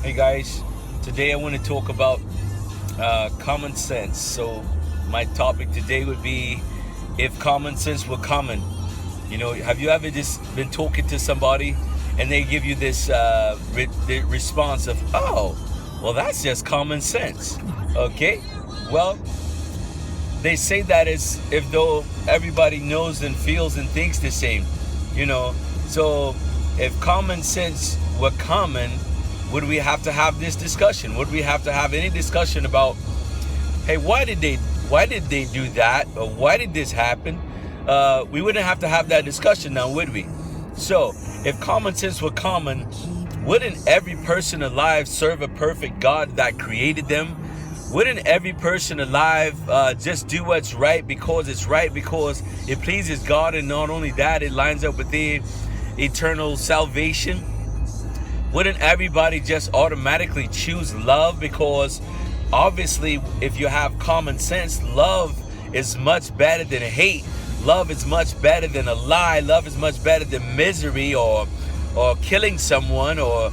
Hey guys, today I want to talk about common sense. So my topic today would be if common sense were common. Have you ever just been talking to somebody and they give you this the response of, oh, well, that's just common sense. Okay, well, they say that as if though everybody knows and feels and thinks the same. you know so if common sense were common, would we have to have this discussion? Would we have to have any discussion about, hey, why did they do that, or why did this happen? We wouldn't have to have that discussion now, would we? So if common sense were common, wouldn't every person alive serve a perfect God that created them? Wouldn't every person alive just do what's right because it's right, because it pleases God, and not only that, it lines up with their eternal salvation? Wouldn't everybody just automatically choose love? Because obviously, if you have common sense, love is much better than hate. Love is much better than a lie. Love is much better than misery, or killing someone, or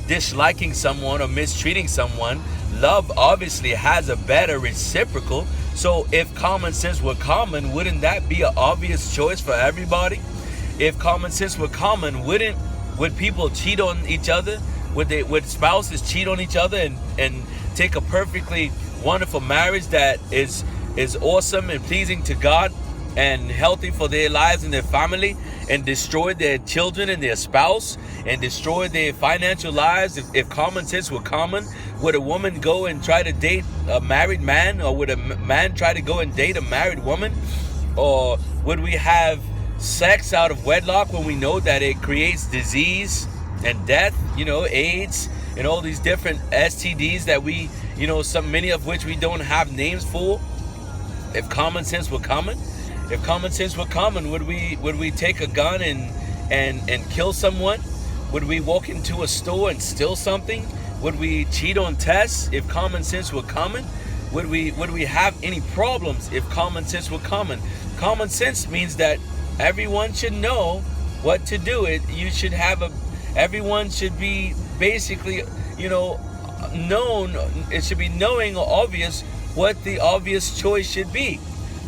disliking someone, or mistreating someone. Love obviously has a better reciprocal. So if common sense were common, wouldn't that be an obvious choice for everybody? If common sense were common, would people cheat on each other? Would spouses cheat on each other and take a perfectly wonderful marriage that is awesome and pleasing to God and healthy for their lives and their family, and destroy their children and their spouse, and destroy their financial lives? If common sense were common, would a woman go and try to date a married man, or would a man try to go and date a married woman? Or would we have sex out of wedlock when we know that it creates disease and death, AIDS and all these different STDs that we, many of which we don't have names for? If common sense were common, would we take a gun and kill someone? Would we walk into a store and steal something? Would we cheat on tests if common sense were common? Would we have any problems if common sense were common? Common sense means that everyone should know what to do. Everyone should be basically, known. It should be knowing or obvious what the obvious choice should be.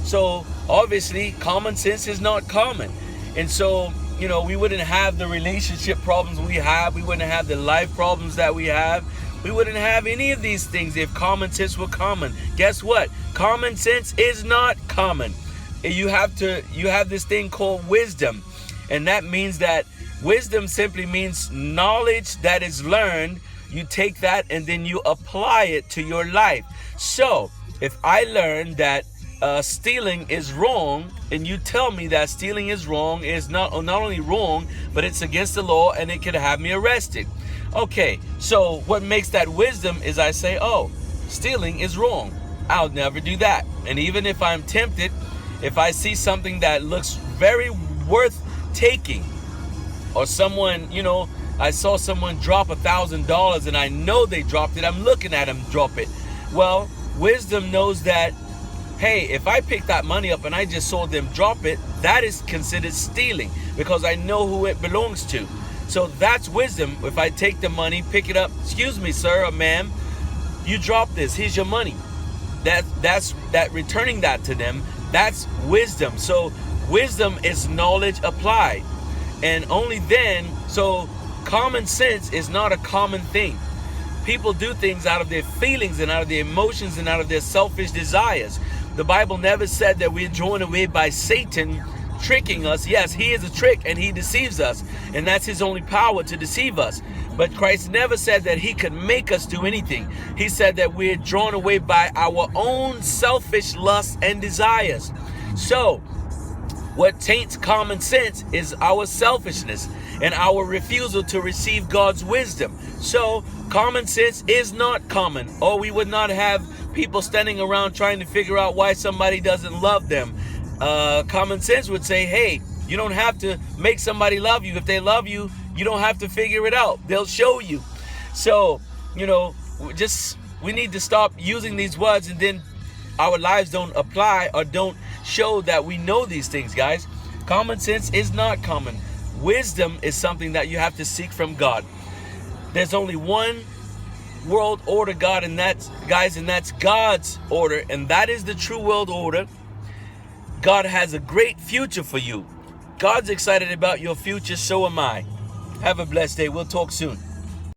So obviously common sense is not common. And so, we wouldn't have the relationship problems we have. We wouldn't have the life problems that we have. We wouldn't have any of these things if common sense were common. Guess what? Common sense is not common. You have this thing called wisdom. And that means that wisdom simply means knowledge that is learned. You take that and then you apply it to your life. So if I learn that stealing is wrong, and you tell me that stealing is wrong, is not only wrong, but it's against the law and it could have me arrested. Okay, so what makes that wisdom is I say, oh, stealing is wrong. I'll never do that. And even if I'm tempted, if I see something that looks very worth taking, or someone, I saw someone drop $1,000 and I know they dropped it, I'm looking at them drop it. Well, wisdom knows that, hey, if I pick that money up and I just saw them drop it, that is considered stealing, because I know who it belongs to. So that's wisdom. If I take the money, pick it up, excuse me, sir or ma'am, you dropped this, here's your money. That's returning that to them, that's wisdom. So wisdom is knowledge applied. And only then, so common sense is not a common thing. People do things out of their feelings and out of their emotions and out of their selfish desires. The Bible never said that we're drawn away by Satan tricking us. Yes, he is a trick and he deceives us, and that's his only power, to deceive us. But Christ never said that he could make us do anything. He said that we're drawn away by our own selfish lusts and desires. So what taints common sense is our selfishness and our refusal to receive God's wisdom. So common sense is not common, or we would not have people standing around trying to figure out why somebody doesn't love them. Common sense would say, hey, you don't have to make somebody love you. If they love you, you don't have to figure it out. They'll show you. So, we need to stop using these words and then our lives don't apply or don't show that we know these things, guys. Common sense is not common. Wisdom is something that you have to seek from God. There's only one world order, God, and that's, guys, and that's God's order, and that is the true world order. God has a great future for you. God's excited about your future, so am I. Have a blessed day. We'll talk soon.